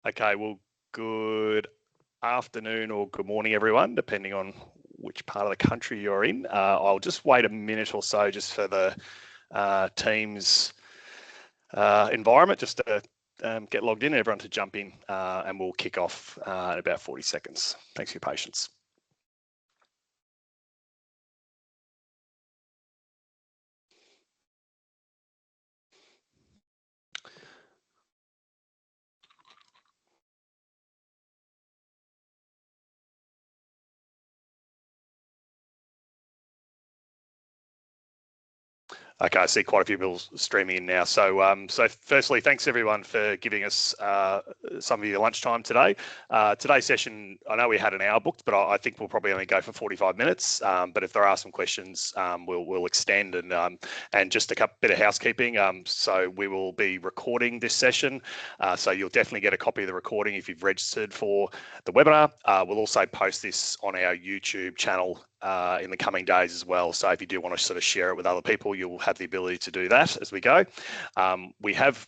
Okay, well, good afternoon or good morning, everyone, depending on which part of the country you're in. I'll just wait a minute or so just for the Teams environment, just to get logged in and everyone to jump in, and we'll kick off in about 40 seconds. Thanks for your patience. Okay, I see quite a few people streaming in now. So firstly, thanks everyone for giving us some of your lunchtime today. Today's session, I know we had an hour booked, but I think we'll probably only go for 45 minutes. But if there are some questions, we'll extend. And just a bit of housekeeping. So we will be recording this session. So you'll definitely get a copy of the recording if you've registered for the webinar. We'll also post this on our YouTube channel in the coming days as well. So if you do want to sort of share it with other people, you'll have the ability to do that as we go. We have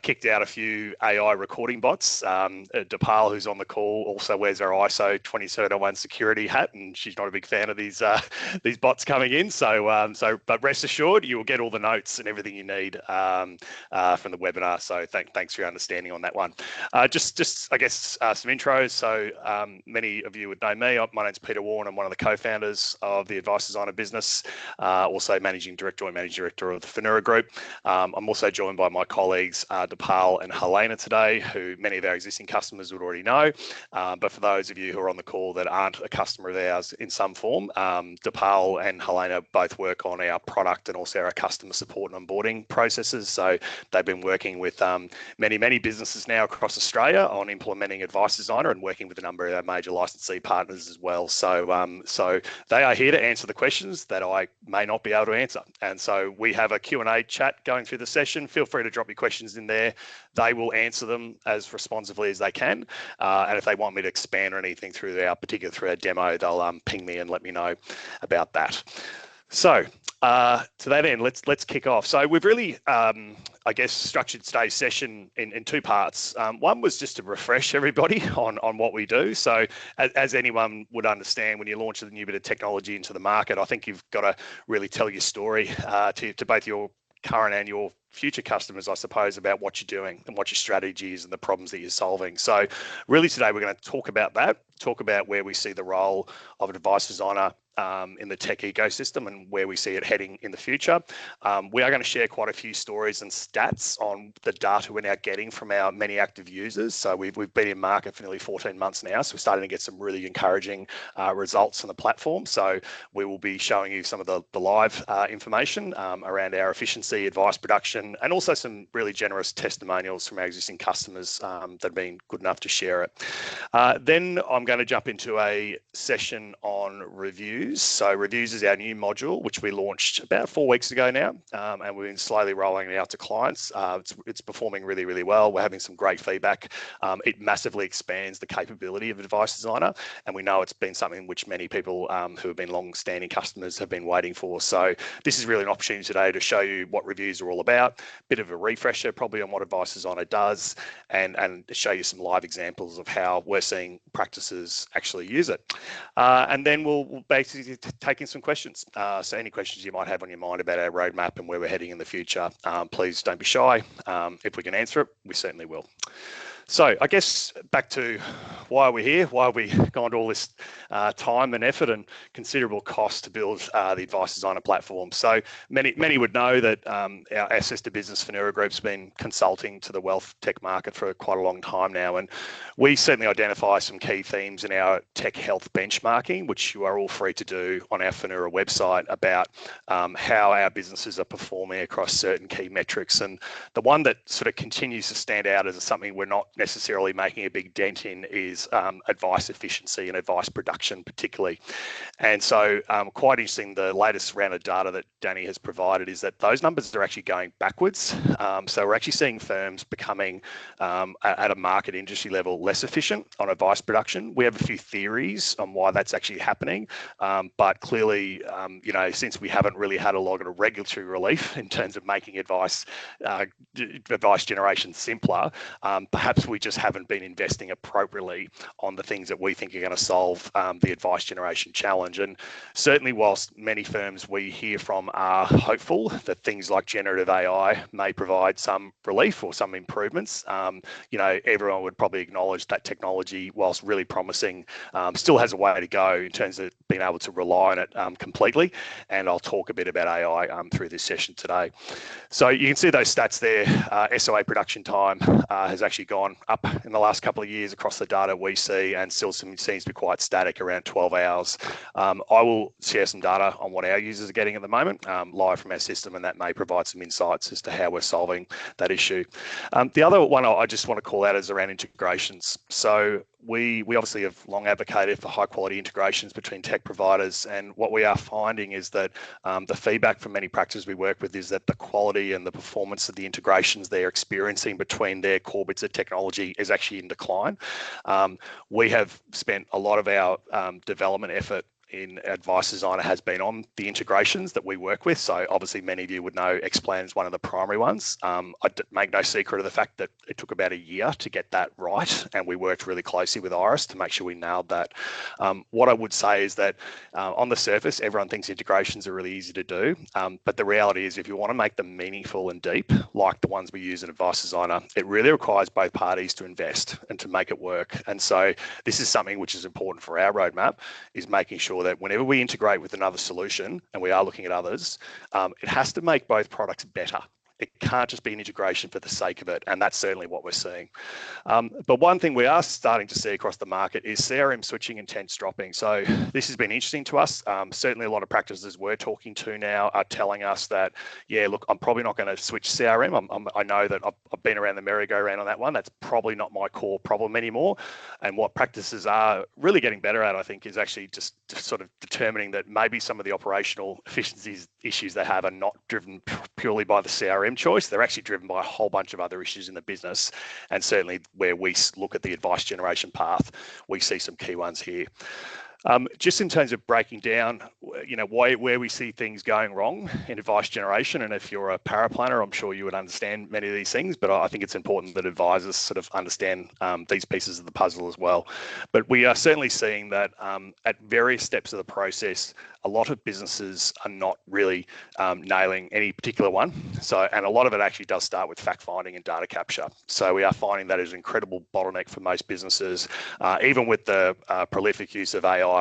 kicked out a few AI recording bots. Depal, who's on the call, also wears our ISO 27001 security hat, and she's not a big fan of these bots coming in. But rest assured, you will get all the notes and everything you need from the webinar. So thanks for your understanding on that one. Just I guess some intros. So many of you would know me. My name's Peter Warren. I'm one of the co-founders of the Advice Designer business, also managing director of the Finura Group. I'm also joined by my colleagues Depal and Helena today, who many of our existing customers would already know. But for those of you who are on the call that aren't a customer of ours in some form, Depal and Helena both work on our product and also our customer support and onboarding processes. So they've been working with many businesses now across Australia on implementing Advice Designer and working with a number of our major licensee partners as well. So they are here to answer the questions that I may not be able to answer. And so we have a Q&A chat going through the session. Feel free to drop your questions in there. They will answer them as responsively as they can. And if they want me to expand on anything through our demo, they'll ping me and let me know about that. So to that end, let's kick off. So we've really, I guess, structured today's session in two parts. One was just to refresh everybody on what we do. So as anyone would understand, when you launch a new bit of technology into the market, I think you've got to really tell your story to both your current and your future customers, I suppose, about what you're doing and what your strategy is and the problems that you're solving. So really today we're going to talk about that, talk about where we see the role of an Advice Designer in the tech ecosystem and where we see it heading in the future. We are going to share quite a few stories and stats on the data we're now getting from our many active users. So we've been in market for nearly 14 months now, so we're starting to get some really encouraging results on the platform. So we will be showing you some of the live information around our efficiency, advice production, and also some really generous testimonials from our existing customers that have been good enough to share it. Then I'm going to jump into a session on reviews. So reviews is our new module, which we launched about 4 weeks ago now, and we've been slowly rolling it out to clients. It's performing really well. We're having some great feedback. It massively expands the capability of Advice Designer, and we know it's been something which many people who have been long-standing customers have been waiting for. So this is really an opportunity today to show you what reviews are all about, bit of a refresher probably on what Advice Designer does, and show you some live examples of how we're seeing practices actually use it. And then we'll basically take in some questions. So any questions you might have on your mind about our roadmap and where we're heading in the future, please don't be shy. If we can answer it, we certainly will. So I guess back to why we're here, why we gone to all this time and effort and considerable cost to build the Advice Designer platform. So many would know that our sister business Finura Group's been consulting to the wealth tech market for quite a long time now, and we certainly identify some key themes in our tech health benchmarking, which you are all free to do on our Finura website, about how our businesses are performing across certain key metrics. And the one that sort of continues to stand out as something we're not necessarily making a big dent in is advice efficiency and advice production particularly. And so quite interesting, the latest round of data that Danny has provided is that those numbers are actually going backwards. So we're actually seeing firms becoming at a market industry level less efficient on advice production. We have a few theories on why that's actually happening, but clearly, since we haven't really had a lot of regulatory relief in terms of making advice generation simpler, perhaps we just haven't been investing appropriately on the things that we think are going to solve the advice generation challenge. And certainly, whilst many firms we hear from are hopeful that things like generative AI may provide some relief or some improvements, everyone would probably acknowledge that technology, whilst really promising, still has a way to go in terms of being able to rely on it completely. And I'll talk a bit about AI through this session today. So you can see those stats there. SOA production time has actually gone up in the last couple of years across the data we see, and still seems to be quite static around 12 hours. I will share some data on what our users are getting at the moment live from our system, and that may provide some insights as to how we're solving that issue. The other one I just want to call out is around integrations. So we obviously have long advocated for high quality integrations between tech providers, and what we are finding is that the feedback from many practices we work with is that the quality and the performance of the integrations they're experiencing between their core bits of technology is actually in decline. We have spent a lot of our development effort in Advice Designer has been on the integrations that we work with. So obviously many of you would know Xplan is one of the primary ones. I make no secret of the fact that it took about a year to get that right, and we worked really closely with Iris to make sure we nailed that. What I would say is that on the surface, everyone thinks integrations are really easy to do, but the reality is if you want to make them meaningful and deep, like the ones we use in Advice Designer, it really requires both parties to invest and to make it work. And so this is something which is important for our roadmap, is making sure that whenever we integrate with another solution, and we are looking at others, it has to make both products better. It can't just be an integration for the sake of it, and that's certainly what we're seeing. But one thing we are starting to see across the market is CRM switching intents dropping. So this has been interesting to us. Certainly a lot of practices we're talking to now are telling us that, yeah, look, I'm probably not going to switch CRM. I know that I've been around the merry-go-round on that one. That's probably not my core problem anymore. And what practices are really getting better at, I think, is actually just sort of determining that maybe some of the operational efficiencies issues they have are not driven purely by the CRM choice. They're actually driven by a whole bunch of other issues in the business, and certainly where we look at the advice generation path, we see some key ones here. Just in terms of breaking down, where we see things going wrong in advice generation, and if you're a paraplanner, I'm sure you would understand many of these things, but I think it's important that advisors sort of understand these pieces of the puzzle as well. But we are certainly seeing that at various steps of the process, a lot of businesses are not really nailing any particular one. So, and a lot of it actually does start with fact finding and data capture. So we are finding that is an incredible bottleneck for most businesses, even with the prolific use of AI,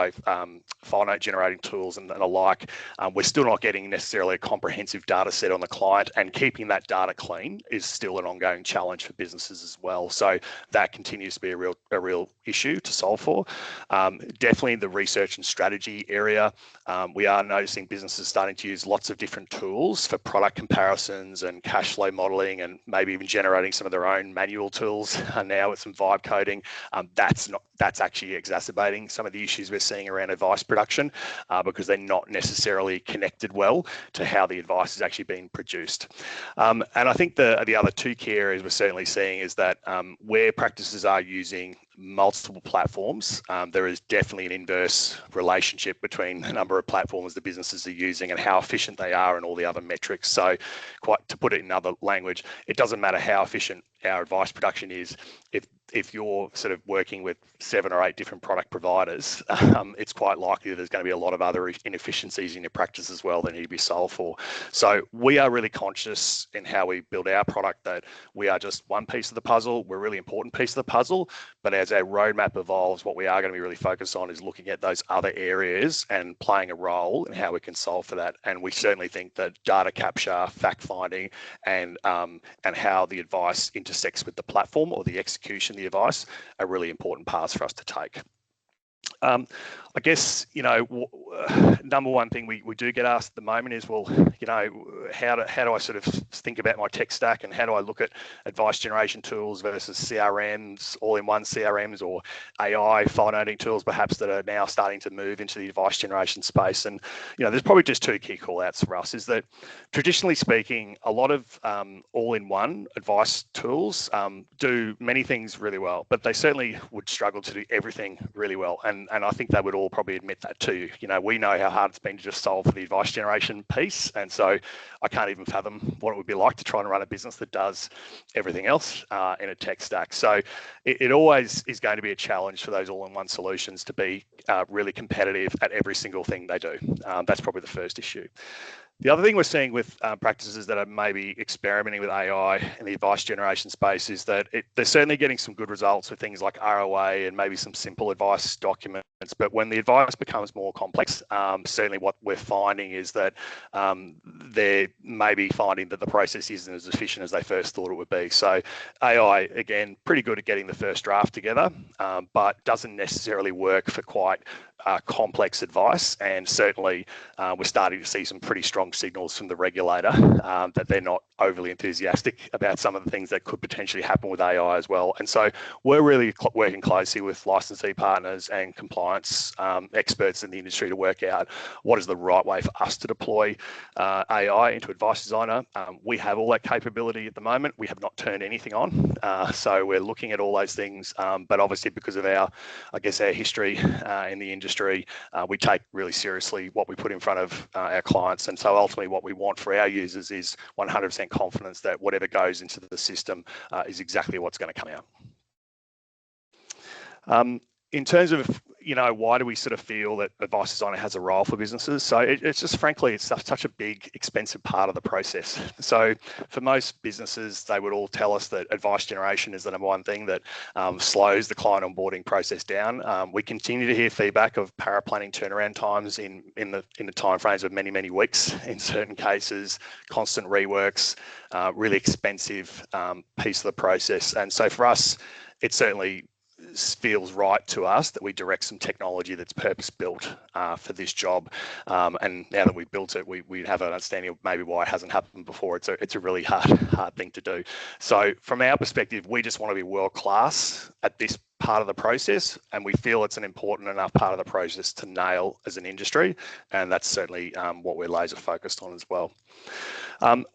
file note generating tools and the like. We're still not getting necessarily a comprehensive data set on the client, and keeping that data clean is still an ongoing challenge for businesses as well. So that continues to be a real issue to solve for. Definitely the research and strategy area. We are noticing businesses starting to use lots of different tools for product comparisons and cash flow modeling, and maybe even generating some of their own manual tools now with some vibe coding. That's actually exacerbating some of the issues we're seeing around advice production because they're not necessarily connected well to how the advice is actually being produced. And I think the other two key areas we're certainly seeing is that where practices are using multiple platforms, there is definitely an inverse relationship between the number of platforms the businesses are using and how efficient they are and all the other metrics. So to put it in other language, it doesn't matter how efficient our advice production is, if you're sort of working with 7 or 8 different product providers, it's quite likely that there's going to be a lot of other inefficiencies in your practice as well that need to be solved for. So we are really conscious in how we build our product that we are just one piece of the puzzle. We're a really important piece of the puzzle, but as our roadmap evolves, what we are going to be really focused on is looking at those other areas and playing a role in how we can solve for that. And we certainly think that data capture, fact finding, and how the advice intersects with the platform or the execution of the advice are really important paths for us to take. I guess, number one thing we do get asked at the moment is, well, how do I sort of think about my tech stack, and how do I look at advice generation tools versus CRMs, all-in-one CRMs, or AI file noting tools perhaps that are now starting to move into the advice generation space. And, there's probably just two key call-outs for us, is that traditionally speaking, a lot of all-in-one advice tools do many things really well, but they certainly would struggle to do everything really well. And I think they would all probably admit that too. We know how hard it's been to just solve for the advice generation piece. And so I can't even fathom what it would be like to try and run a business that does everything else in a tech stack. So it always is going to be a challenge for those all-in-one solutions to be really competitive at every single thing they do. That's probably the first issue. The other thing we're seeing with practices that are maybe experimenting with AI in the advice generation space is that they're certainly getting some good results with things like ROA and maybe some simple advice documents. But when the advice becomes more complex, certainly what we're finding is that they're maybe finding that the process isn't as efficient as they first thought it would be. So AI, again, pretty good at getting the first draft together, but doesn't necessarily work for quite complex advice. And certainly we're starting to see some pretty strong signals from the regulator that they're not overly enthusiastic about some of the things that could potentially happen with AI as well. And so we're really working closely with licensee partners and compliance experts in the industry to work out what is the right way for us to deploy AI into Advice Designer. We have all that capability at the moment. We have not turned anything on. So we're looking at all those things, but obviously because of our history in the industry, we take really seriously what we put in front of our clients. And so ultimately what we want for our users is 100% confidence that whatever goes into the system is exactly what's going to come out. In terms of, why do we sort of feel that Advice Designer has a role for businesses? So it's just, frankly, it's such a big, expensive part of the process. So for most businesses, they would all tell us that advice generation is the number one thing that slows the client onboarding process down. We continue to hear feedback of paraplanning turnaround times in the timeframes of many, many weeks in certain cases, constant reworks, really expensive piece of the process. And so for us, it certainly feels right to us that we direct some technology that's purpose built for this job, and now that we've built it, we have an understanding of maybe why it hasn't happened before. It's a really hard thing to do. So from our perspective, we just want to be world class at this part of the process, and we feel it's an important enough part of the process to nail as an industry, and that's certainly what we're laser focused on as well.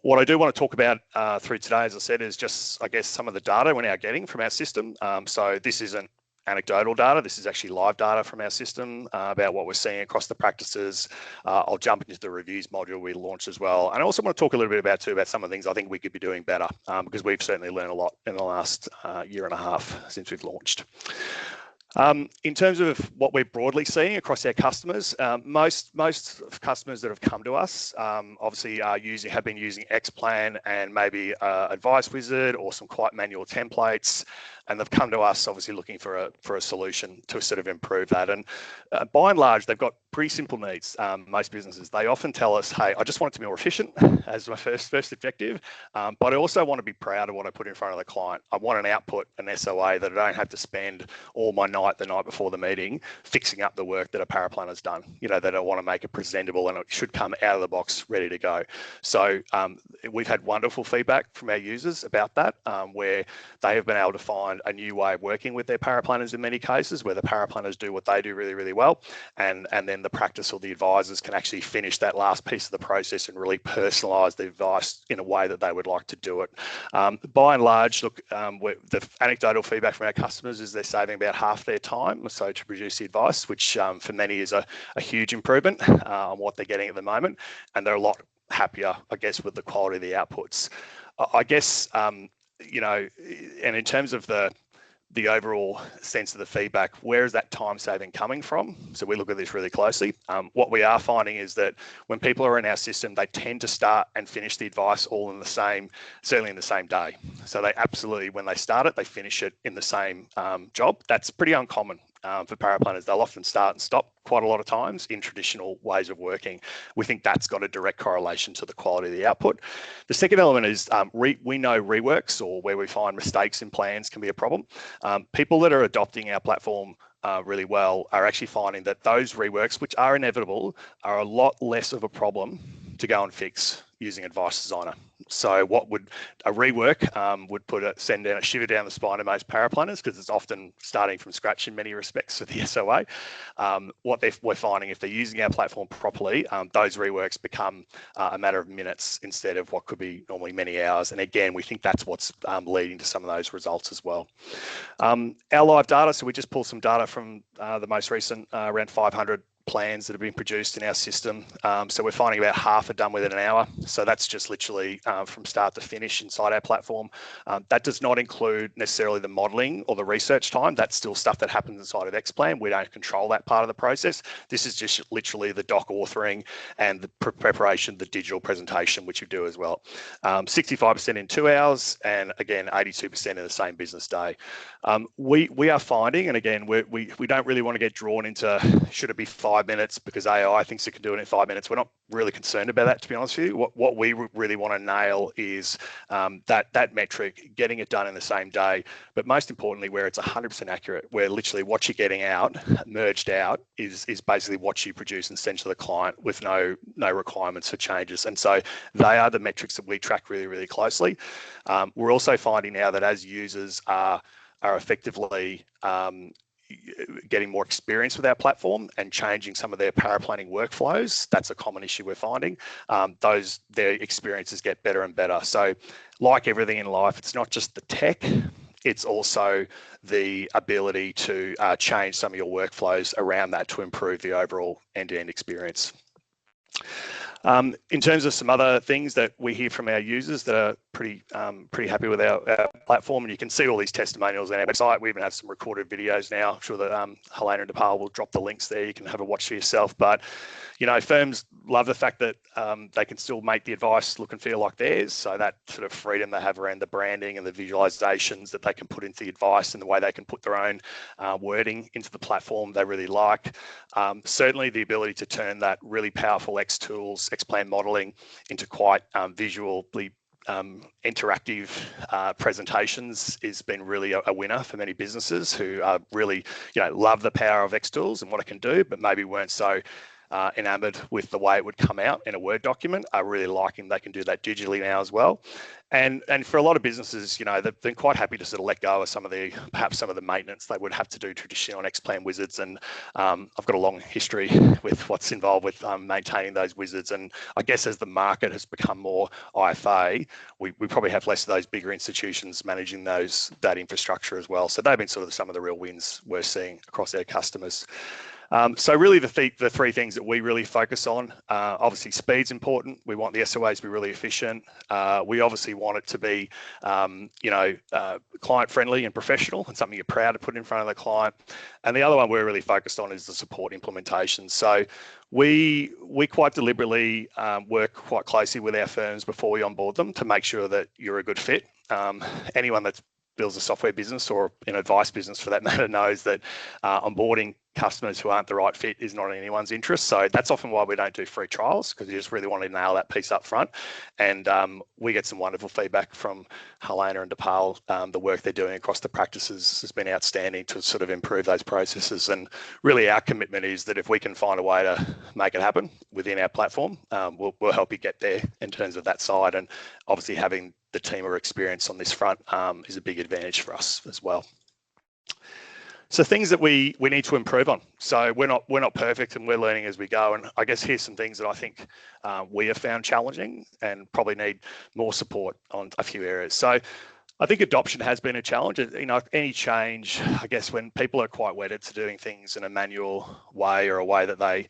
What I do want to talk about through today, as I said, is just, I guess, some of the data we're now getting from our system. So this isn't anecdotal data. This is actually live data from our system about what we're seeing across the practices. I'll jump into the reviews module we launched as well. And I also want to talk a little bit about some of the things I think we could be doing better, because we've certainly learned a lot in the last year and a half since we've launched. In terms of what we're broadly seeing across our customers, most customers that have come to us obviously have been using Xplan and maybe Advice Wizard or some quite manual templates, and they've come to us obviously looking for a solution to sort of improve that. And by and large, they've got pretty simple needs. Most businesses, they often tell us, hey, I just want it to be more efficient as my first objective, but I also want to be proud of what I put in front of the client. I want an output, an SOA, that I don't have to spend all my night the night before the meeting fixing up the work that a paraplanner's done, that I want to make it presentable and it should come out of the box ready to go. So we've had wonderful feedback from our users about that, where they have been able to find a new way of working with their paraplanners in many cases, where the paraplanners do what they do really, really well, and then the practice or the advisors can actually finish that last piece of the process and really personalise the advice in a way that they would like to do it. By and large, look, the anecdotal feedback from our customers is they're saving about half their time or so to produce the advice, which for many is a huge improvement on what they're getting at the moment, and they're a lot happier, I guess, with the quality of the outputs. I guess, and in terms of the overall sense of the feedback, where is that time saving coming from? So we look at this really closely. What we are finding is that when people are in our system, they tend to start and finish the advice all in certainly in the same day. So they absolutely, when they start it, they finish it in the same job. That's pretty uncommon for paraplanners. They'll often start and stop quite a lot of times in traditional ways of working. We think that's got a direct correlation to the quality of the output. The second element is we know reworks, or where we find mistakes in plans, can be a problem. People that are adopting our platform really well are actually finding that those reworks, which are inevitable, are a lot less of a problem to go and fix using Advice Designer. So what would a rework would send a shiver down the spine of most paraplanners, because it's often starting from scratch in many respects with the SOA. What we're finding, if they're using our platform properly, those reworks become a matter of minutes instead of what could be normally many hours. And again, we think that's what's leading to some of those results as well. Our live data, so we just pulled some data from the most recent around 500 plans that have been produced in our system. So we're finding about half are done within an hour. So that's just literally from start to finish inside our platform. That does not include necessarily the modelling or the research time. That's still stuff that happens inside of Xplan. We don't control that part of the process. This is just literally the doc authoring and the preparation, the digital presentation, which you do as well. 65% in 2 hours, and again, 82% in the same business day. We are finding, and again, we don't really want to get drawn into should it be 5 minutes because AI thinks it can do it in 5 minutes. We're not really concerned about that, to be honest with you. What we really want to nail is that metric, getting it done in the same day, but most importantly, where it's 100% accurate, where literally what you're getting out, merged out, is basically what you produce and send to the client with no requirements for changes. And so they are the metrics that we track really, really closely. We're also finding now that as users are effectively getting more experience with our platform and changing some of their paraplanning workflows, that's a common issue we're finding. Their experiences get better and better. So like everything in life, it's not just the tech, it's also the ability to change some of your workflows around that to improve the overall end-to-end experience. In terms of some other things that we hear from our users that are pretty happy with our platform, and you can see all these testimonials on our website. We even have some recorded videos now. I'm sure that Helena and DePaul will drop the links there. You can have a watch for yourself. But you know, firms love the fact that they can still make the advice look and feel like theirs. So that sort of freedom they have around the branding and the visualizations that they can put into the advice and the way they can put their own wording into the platform, they really like. Certainly the ability to turn that really powerful Xplan modeling into quite visually interactive presentations has been really a winner for many businesses who really, love the power of Xtools and what it can do, but maybe weren't so enamored with the way it would come out in a Word document. Are really liking they can do that digitally now as well. And for a lot of businesses, they've been quite happy to sort of let go of perhaps some of the maintenance they would have to do traditionally on Xplan wizards. And I've got a long history with what's involved with maintaining those wizards. And I guess as the market has become more IFA, we probably have less of those bigger institutions managing that infrastructure as well. So they've been sort of some of the real wins we're seeing across our customers. So really the three things that we really focus on, obviously speed's important. We want the SOAs to be really efficient. We obviously want it to be, client friendly and professional and something you're proud to put in front of the client. And the other one we're really focused on is the support implementation. So we quite deliberately work quite closely with our firms before we onboard them to make sure that you're a good fit. Anyone that's builds a software business or an advice business for that matter knows that onboarding customers who aren't the right fit is not in anyone's interest. So that's often why we don't do free trials, because you just really want to nail that piece up front. And we get some wonderful feedback from Helena and DePaul. The work they're doing across the practices has been outstanding to sort of improve those processes. And really our commitment is that if we can find a way to make it happen within our platform, we'll help you get there in terms of that side. And obviously having the team or experience on this front is a big advantage for us as well. So things that we need to improve on. So we're not perfect and we're learning as we go. And I guess here's some things that I think we have found challenging and probably need more support on a few areas. So I think adoption has been a challenge. Any change, I guess, when people are quite wedded to doing things in a manual way or a way that they've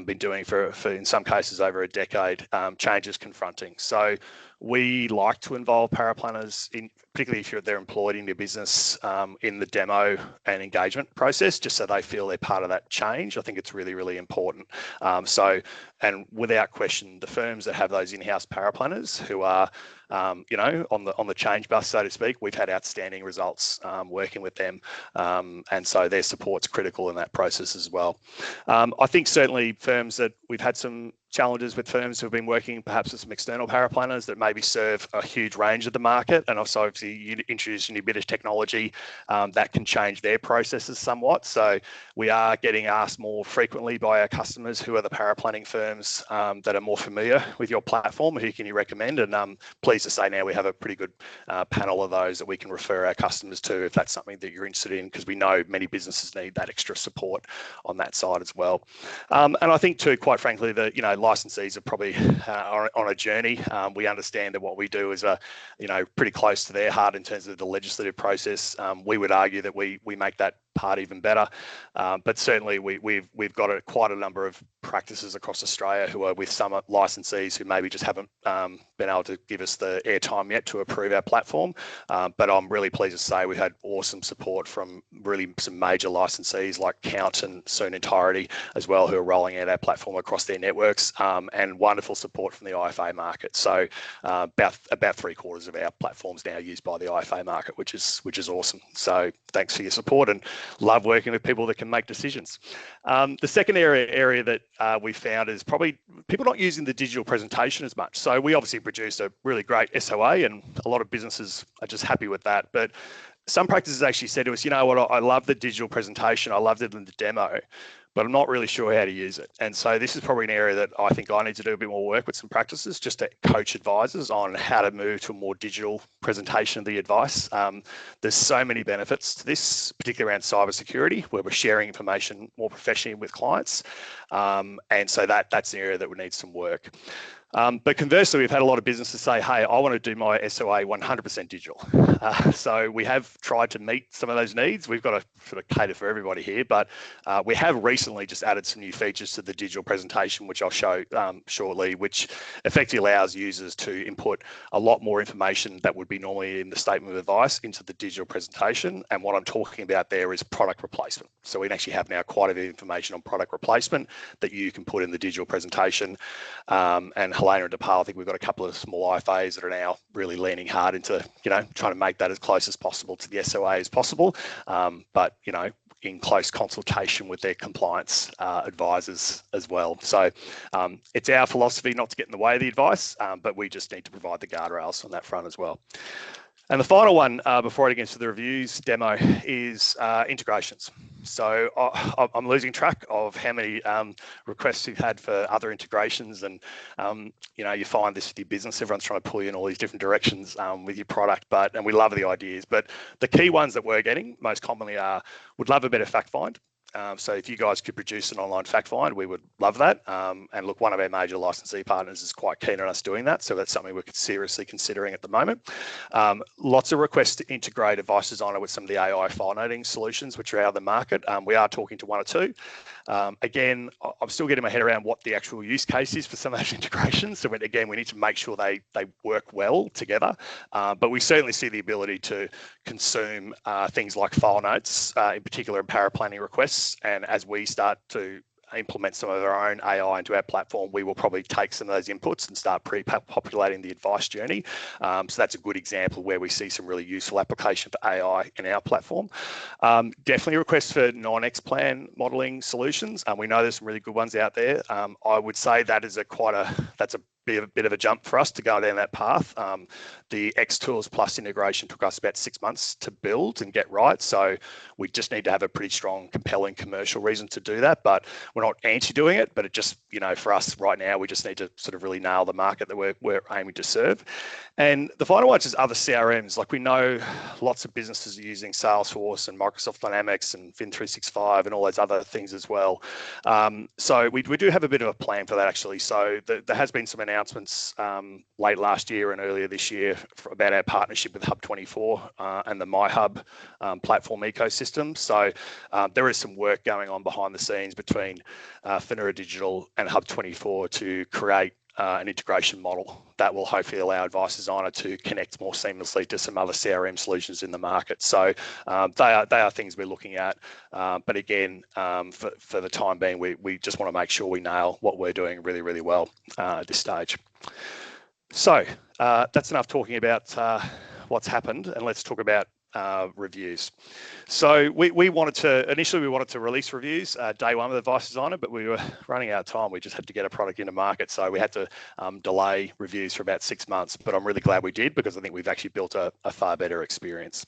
been doing for in some cases over a decade, change is confronting. So we like to involve paraplanners, particularly if they're employed in your business, in the demo and engagement process, just so they feel they're part of that change. I think it's really, really important. And without question, the firms that have those in-house paraplanners who are, on the change bus, so to speak, we've had outstanding results working with them. And so their support's critical in that process as well. I think certainly firms that we've had some challenges with firms who have been working perhaps with some external paraplanners that maybe serve a huge range of the market, and also obviously you introduce a new bit of technology that can change their processes somewhat. So we are getting asked more frequently by our customers, who are the paraplanning firms that are more familiar with your platform, who can you recommend? And pleased to say now we have a pretty good panel of those that we can refer our customers to if that's something that you're interested in, because we know many businesses need that extra support on that side as well. And I think too, quite frankly, that licensees are probably on a journey. We understand that what we do is pretty close to their heart in terms of the legislative process. We would argue that we make that part even better. But certainly we've got quite a number of practices across Australia who are with some licensees who maybe just haven't been able to give us the airtime yet to approve our platform. But I'm really pleased to say we had awesome support from really some major licensees like Count and soon Entirety as well, who are rolling out our platform across their networks, and wonderful support from the IFA market. So about 3/4 of our platforms now used by the IFA market, which is awesome. So thanks for your support, and love working with people that can make decisions. The second area that we found is probably people not using the digital presentation as much. So we obviously produced a really great SOA, and a lot of businesses are just happy with that. But some practices actually said to us, you know what, I love the digital presentation, I loved it in the demo, but I'm not really sure how to use it. And so this is probably an area that I think I need to do a bit more work with some practices, just to coach advisors on how to move to a more digital presentation of the advice. There's so many benefits to this, particularly around cybersecurity, where we're sharing information more professionally with clients. And so that's an area that would need some work. But conversely, we've had a lot of businesses say, hey, I want to do my SOA 100% digital. So we have tried to meet some of those needs. We've got to sort of cater for everybody here, but we have recently just added some new features to the digital presentation, which I'll show shortly, which effectively allows users to input a lot more information that would be normally in the statement of advice into the digital presentation. And what I'm talking about there is product replacement. So we actually have now quite a bit of information on product replacement that you can put in the digital presentation. And Helena and DePaul, I think we've got a couple of small IFAs that are now really leaning hard into, trying to make that as close as possible to the SOA as possible. But, in close consultation with their compliance advisors as well. So it's our philosophy not to get in the way of the advice, but we just need to provide the guardrails on that front as well. And the final one, before I get into the reviews demo, is integrations. So I'm losing track of how many requests we've had for other integrations, and you find this with your business. Everyone's trying to pull you in all these different directions with your product, and we love the ideas. But the key ones that we're getting most commonly are, would love a better fact find. So if you guys could produce an online fact find, we would love that. And look, one of our major licensee partners is quite keen on us doing that. So that's something we're seriously considering at the moment. Lots of requests to integrate Advice Designer with some of the AI file noting solutions, which are out of the market. We are talking to one or two. Again, I'm still getting my head around what the actual use case is for some of those integrations. So again, we need to make sure they work well together. But we certainly see the ability to consume things like file notes, in particular in paraplanning requests. And as we start to implement some of our own AI into our platform, we will probably take some of those inputs and start pre-populating the advice journey. So that's a good example where we see some really useful application for AI in our platform. Definitely requests for non-X-plan modeling solutions. We know there's some really good ones out there. I would say that is that's a bit of a jump for us to go down that path. The X-Tools Plus integration took us about 6 months to build and get right. So we just need to have a pretty strong, compelling commercial reason to do that. But we're not anti-doing it, but it just, for us right now, we just need to sort of really nail the market that we're aiming to serve. And the final one is other CRMs. Like, we know lots of businesses are using Salesforce and Microsoft Dynamics and Fin 365 and all those other things as well. So we do have a bit of a plan for that, actually. So there has been some announcements late last year and earlier this year about our partnership with Hub24 and the MyHub platform ecosystem. So there is some work going on behind the scenes between Finura Digital and Hub24 to create an integration model that will hopefully allow Advice Designer to connect more seamlessly to some other CRM solutions in the market. So they are things we're looking at. But again, for the time being, we just want to make sure we nail what we're doing really, really well at this stage. So that's enough talking about what's happened, and let's talk about reviews. So we wanted to release reviews day one with Advice Designer, but we were running out of time. We just had to get a product into market, so we had to delay reviews for about 6 months. But I'm really glad we did, because I think we've actually built a far better experience.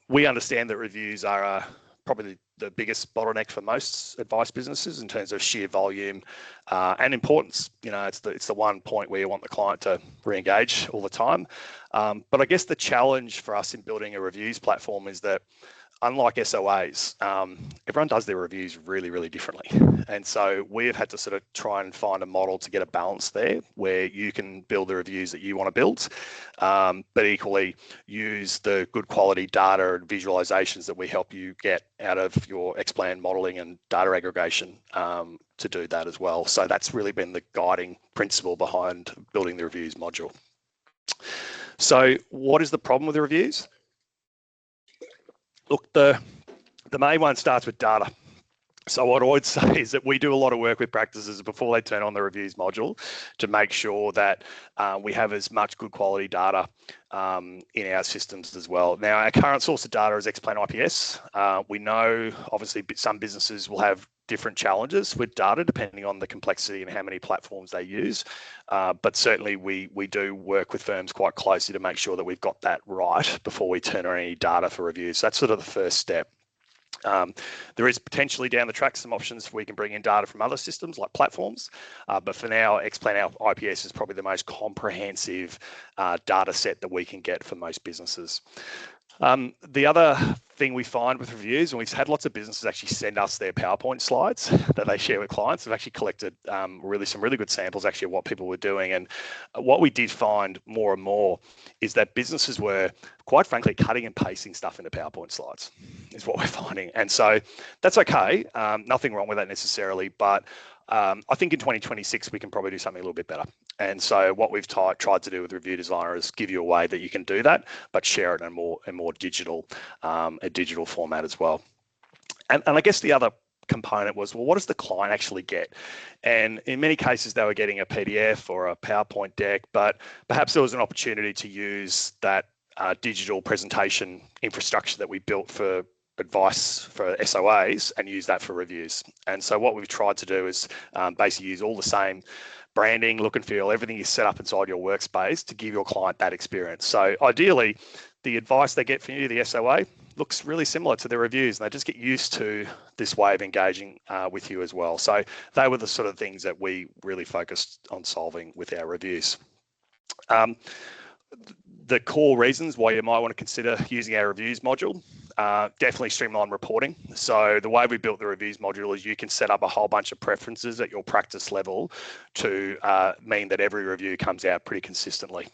We understand that reviews are probably the biggest bottleneck for most advice businesses in terms of sheer volume and importance. It's the one point where you want the client to re-engage all the time. But I guess the challenge for us in building a reviews platform is that unlike SOAs, everyone does their reviews really, really differently. And so we have had to sort of try and find a model to get a balance there where you can build the reviews that you want to build, but equally use the good quality data and visualizations that we help you get out of your Xplan modeling and data aggregation to do that as well. So that's really been the guiding principle behind building the reviews module. So what is the problem with the reviews? Look, the main one starts with data. So what I would say is that we do a lot of work with practices before they turn on the reviews module to make sure that we have as much good quality data in our systems as well. Now, our current source of data is Xplan IPS. We know, obviously, some businesses will have different challenges with data depending on the complexity and how many platforms they use. But certainly we do work with firms quite closely to make sure that we've got that right before we turn on any data for reviews. So that's sort of the first step. There is potentially down the track some options we can bring in data from other systems like platforms, but for now, Xplan IPS is probably the most comprehensive data set that we can get for most businesses. The other thing we find with reviews, and we've had lots of businesses actually send us their PowerPoint slides that they share with clients. We've actually collected some really good samples actually of what people were doing. And what we did find more and more is that businesses were quite frankly cutting and pasting stuff into PowerPoint slides is what we're finding. And so that's okay. Nothing wrong with that necessarily, but I think in 2026, we can probably do something a little bit better. And so what we've tried to do with Review Designer is give you a way that you can do that, but share it in a more digital format as well. And I guess the other component was, well, what does the client actually get? And in many cases, they were getting a PDF or a PowerPoint deck, but perhaps there was an opportunity to use that digital presentation infrastructure that we built for advice for SOAs and use that for reviews. And so what we've tried to do is basically use all the same branding, look and feel, everything you set up inside your workspace to give your client that experience. So ideally, the advice they get from you, the SOA, looks really similar to the reviews, and they just get used to this way of engaging with you as well. So they were the sort of things that we really focused on solving with our reviews. The core reasons why you might want to consider using our reviews module, definitely streamline reporting. So the way we built the reviews module is you can set up a whole bunch of preferences at your practice level to mean that every review comes out pretty consistently,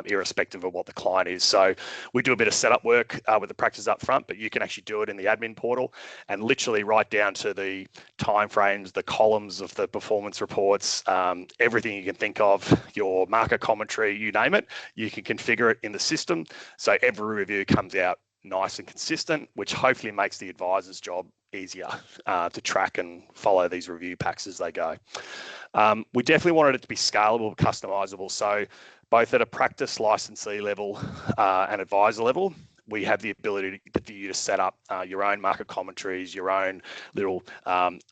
irrespective of what the client is. So we do a bit of setup work with the practice up front, but you can actually do it in the admin portal and literally right down to the timeframes, the columns of the performance reports, everything you can think of, your market commentary, you name it, you can configure it in the system. So every review comes out nice and consistent, which hopefully makes the advisor's job easier to track and follow these review packs as they go. We definitely wanted it to be scalable, customizable. So both at a practice licensee level and advisor level, we have the ability for you to set up your own market commentaries, your own little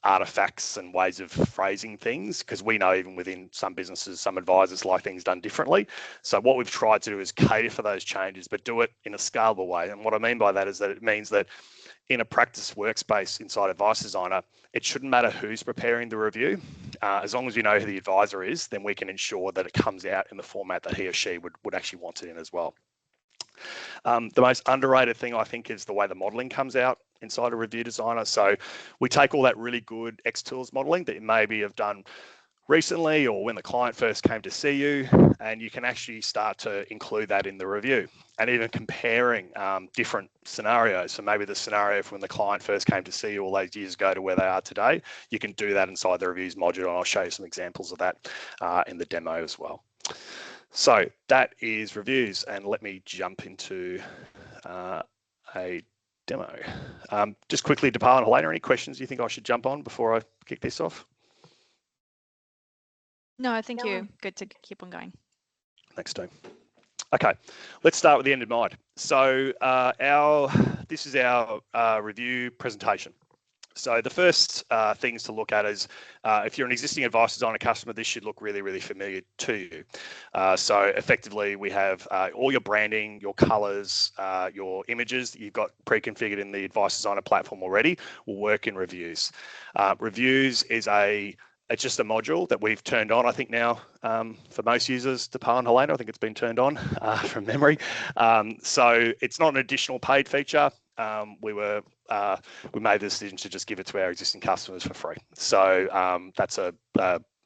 artifacts and ways of phrasing things, because we know even within some businesses, some advisors like things done differently. So what we've tried to do is cater for those changes, but do it in a scalable way. And what I mean by that is that it means that in a practice workspace inside Advice Designer, it shouldn't matter who's preparing the review. As long as we know who the advisor is, then we can ensure that it comes out in the format that he or she would actually want it in as well. The most underrated thing, I think, is the way the modeling comes out inside a Review Designer. So we take all that really good Xtools modeling that you maybe have done recently or when the client first came to see you, and you can actually start to include that in the review and even comparing different scenarios. So maybe the scenario from when the client first came to see you all those years ago to where they are today, you can do that inside the reviews module, and I'll show you some examples of that in the demo as well. So that is reviews, and let me jump into a demo. Just quickly, Depal and Helena, any questions you think I should jump on before I kick this off? No, I think you're good to keep on going. Thanks, Steve. Okay, let's start with the end in mind. So this is our review presentation. So the first things to look at is if you're an existing Advice Designer customer, this should look really, really familiar to you. So effectively, we have all your branding, your colors, your images that you've got pre-configured in the Advice Designer platform already will work in reviews. Reviews is it's just a module that we've turned on, I think now, for most users, Depal and Helena, I think it's been turned on from memory. So it's not an additional paid feature. we made the decision to just give it to our existing customers for free. So that's a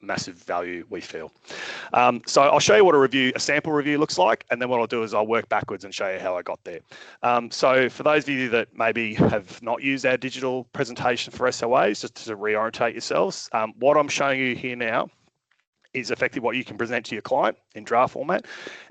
massive value we feel. So I'll show you what a sample review looks like, and then what I'll do is I'll work backwards and show you how I got there. So for those of you that maybe have not used our digital presentation for SOAs, just to reorientate yourselves, what I'm showing you here now is effectively what you can present to your client in draft format.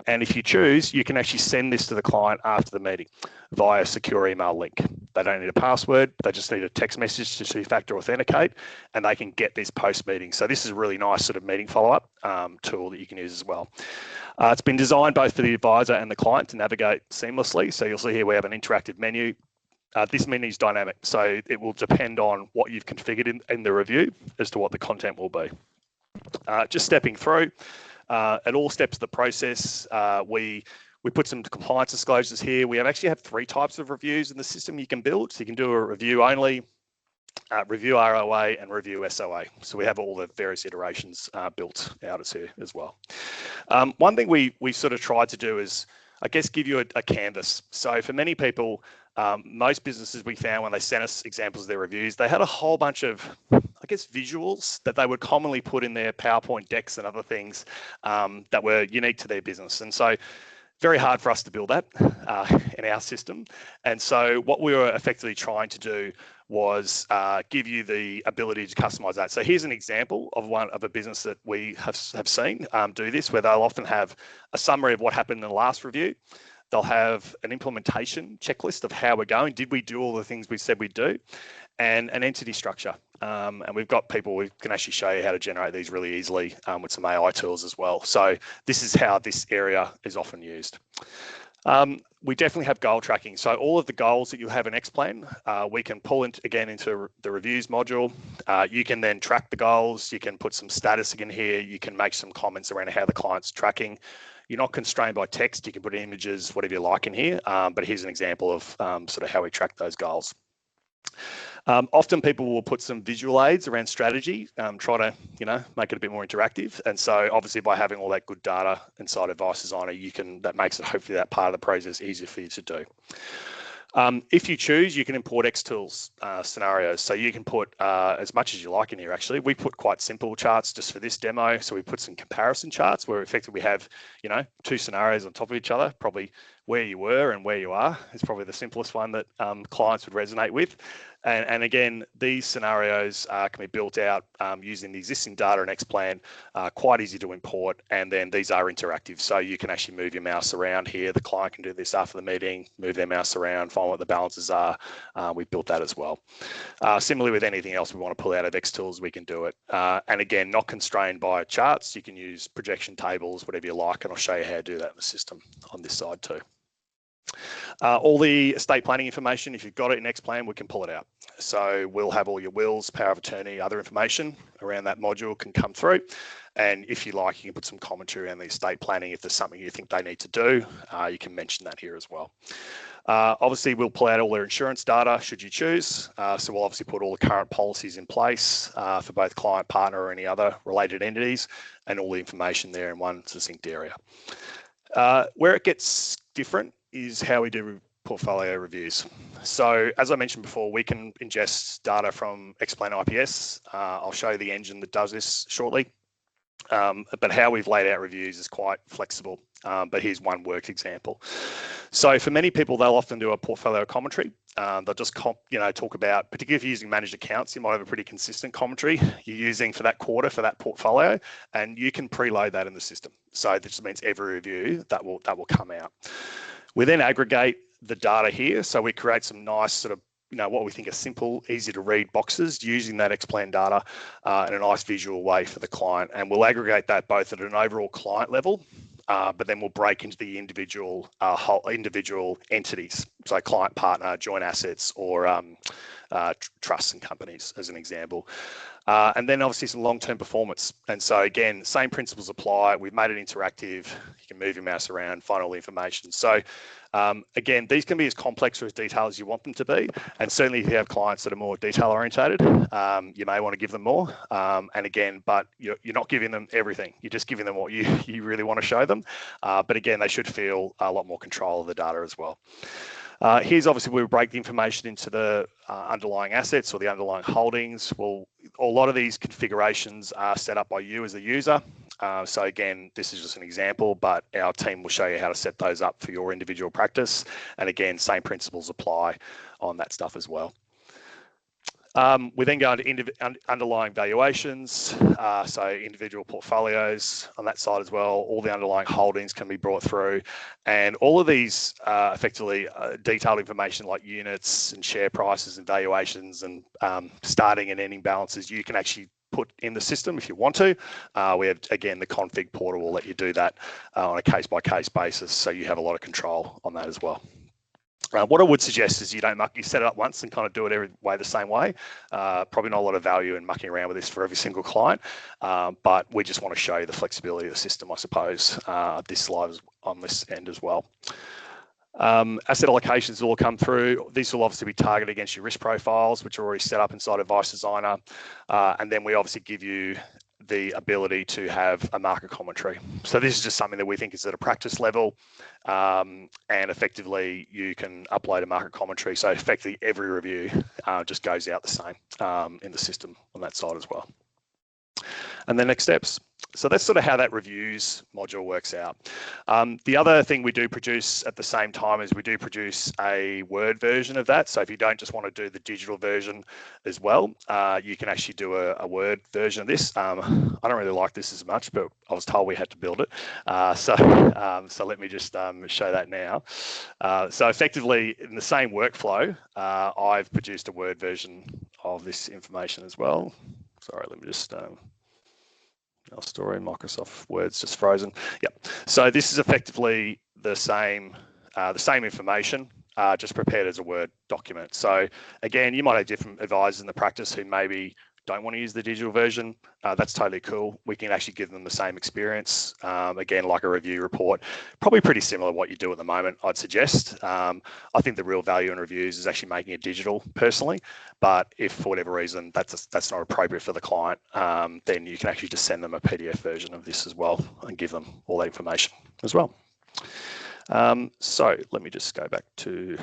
And if you choose, you can actually send this to the client after the meeting via a secure email link. They don't need a password, they just need a text message to two-factor authenticate, and they can get this post-meeting. So this is a really nice sort of meeting follow-up tool that you can use as well. It's been designed both for the advisor and the client to navigate seamlessly. So you'll see here we have an interactive menu. This menu is dynamic, so it will depend on what you've configured in the review as to what the content will be. Just stepping through, at all steps of the process, we put some compliance disclosures here. We actually have 3 types of reviews in the system you can build. So you can do a review only, review ROA, and review SOA. So we have all the various iterations built out as here as well. One thing we sort of tried to do is, I guess, give you a canvas. So for many people, most businesses we found when they sent us examples of their reviews, they had a whole bunch of, I guess, visuals that they would commonly put in their PowerPoint decks and other things that were unique to their business. And so very hard for us to build that in our system. And so what we were effectively trying to do was give you the ability to customize that. So here's an example of a business that we have seen do this, where they'll often have a summary of what happened in the last review. They'll have an implementation checklist of how we're going. Did we do all the things we said we'd do? And an entity structure. And we've got people, we can actually show you how to generate these really easily with some AI tools as well. So this is how this area is often used. We definitely have goal tracking. So all of the goals that you have in Xplan, we can pull into the reviews module. You can then track the goals. You can put some status in here. You can make some comments around how the client's tracking. You're not constrained by text. You can put images, whatever you like in here. But here's an example of sort of how we track those goals. Often people will put some visual aids around strategy, try to, make it a bit more interactive. And so obviously by having all that good data inside Advice Designer, that makes it hopefully that part of the process easier for you to do. If you choose, you can import Xtools scenarios. So you can put as much as you like in here, actually. We put quite simple charts just for this demo. So we put some comparison charts where effectively we have, 2 scenarios on top of each other, probably where you were and where you are is probably the simplest one that clients would resonate with. And again, these scenarios can be built out using the existing data in Xplan, quite easy to import. And then these are interactive. So you can actually move your mouse around here. The client can do this after the meeting, move their mouse around, find what the balances are. We've built that as well. Similarly with anything else we want to pull out of Xtools, we can do it. And again, not constrained by charts. You can use projection tables, whatever you like. And I'll show you how to do that in the system on this side too. All the estate planning information, if you've got it in Xplan, we can pull it out. So we'll have all your wills, power of attorney, other information around that module can come through. And if you like, you can put some commentary around the estate planning. If there's something you think they need to do, you can mention that here as well. Obviously, we'll pull out all their insurance data should you choose. So we'll obviously put all the current policies in place for both client, partner, or any other related entities, and all the information there in one succinct area. Where it gets different is how we do portfolio reviews. So as I mentioned before, we can ingest data from Xplan IPS. I'll show you the engine that does this shortly. But how we've laid out reviews is quite flexible. But here's one work example. So for many people, they'll often do a portfolio commentary. They'll just talk about, particularly if you're using managed accounts, you might have a pretty consistent commentary you're using for that quarter for that portfolio, and you can preload that in the system. So this just means every review that will come out. We then aggregate the data here. So we create some nice sort of, what we think are simple, easy to read boxes using that Xplan data in a nice visual way for the client. And we'll aggregate that both at an overall client level, but then we'll break into the individual entities. So client, partner, joint assets, or trusts and companies as an example. And then obviously some long-term performance. And so again, same principles apply. We've made it interactive. You can move your mouse around, find all the information. So again, these can be as complex or as detailed as you want them to be. And certainly if you have clients that are more detail orientated, you may want to give them more. And again, but you're not giving them everything. You're just giving them what you really want to show them. But again, they should feel a lot more control of the data as well. Here's obviously where we break the information into the underlying assets or the underlying holdings. Well, a lot of these configurations are set up by you as a user. So again, this is just an example, but our team will show you how to set those up for your individual practice. And again, same principles apply on that stuff as well. We then go into underlying valuations, so individual portfolios on that side as well. All the underlying holdings can be brought through, and all of these effectively detailed information like units and share prices and valuations and starting and ending balances, you can actually put in the system if you want to. We have, again, the config portal will let you do that on a case-by-case basis, so you have a lot of control on that as well. What I would suggest is you set it up once and kind of do it every way the same way. Probably not a lot of value in mucking around with this for every single client, but we just want to show you the flexibility of the system, I suppose. This slide is on this end as well. Asset allocations will come through. These will obviously be targeted against your risk profiles, which are already set up inside Advice Designer. And then we obviously give you the ability to have a market commentary. So this is just something that we think is at a practice level, and effectively you can upload a market commentary. So effectively every review just goes out the same in the system on that side as well. And then next steps. So that's sort of how that reviews module works out. The other thing we do produce at the same time is we do produce a Word version of that. So if you don't just want to do the digital version as well, you can actually do a Word version of this. I don't really like this as much, but I was told we had to build it. So let me just show that now. So effectively in the same workflow, I've produced a Word version of this information as well. Sorry, let me just... our story, Microsoft Word's just frozen. Yep. So this is effectively the same information, just prepared as a Word document. So again, you might have different advisors in the practice who maybe don't want to use the digital version. That's totally cool. We can actually give them the same experience. Again, like a review report, probably pretty similar to what you do at the moment, I'd suggest. I think the real value in reviews is actually making it digital personally, but if for whatever reason that's not appropriate for the client, then you can actually just send them a PDF version of this as well and give them all that information as well. So let me just go back to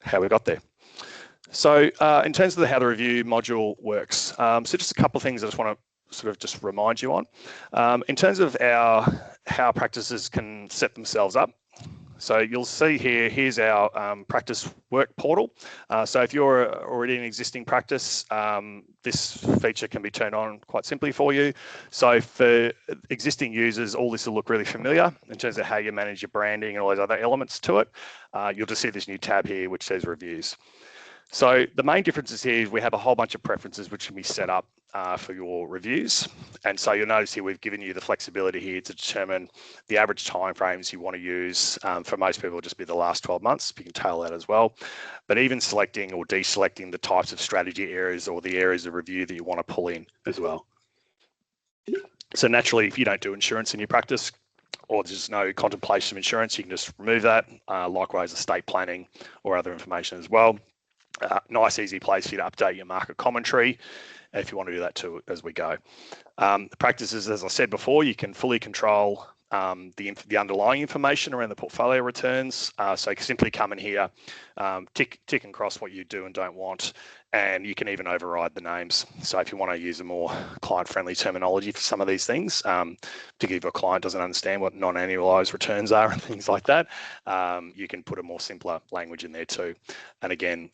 how we got there. So in terms of how the review module works, so just a couple of things I just want to sort of just remind you on. In terms of how practices can set themselves up, so you'll see here's our practice work portal. So if you're already an existing practice, this feature can be turned on quite simply for you. So for existing users, all this will look really familiar in terms of how you manage your branding and all those other elements to it. You'll just see this new tab here, which says reviews. So the main differences here is we have a whole bunch of preferences which can be set up for your reviews. And so you'll notice here we've given you the flexibility here to determine the average timeframes you want to use. For most people, it'll just be the last 12 months. You can tail that as well. But even selecting or deselecting the types of strategy areas or the areas of review that you want to pull in as well. So naturally, if you don't do insurance in your practice, or there's no contemplation of insurance, you can just remove that. Likewise, estate planning or other information as well. Nice, easy place for you to update your market commentary if you want to do that too as we go. The practices, as I said before, you can fully control the underlying information around the portfolio returns. So you can simply come in here, tick and cross what you do and don't want, and you can even override the names. So if you want to use a more client-friendly terminology for some of these things, particularly if a client doesn't understand what non-annualized returns are and things like that, you can put a more simpler language in there too. And again,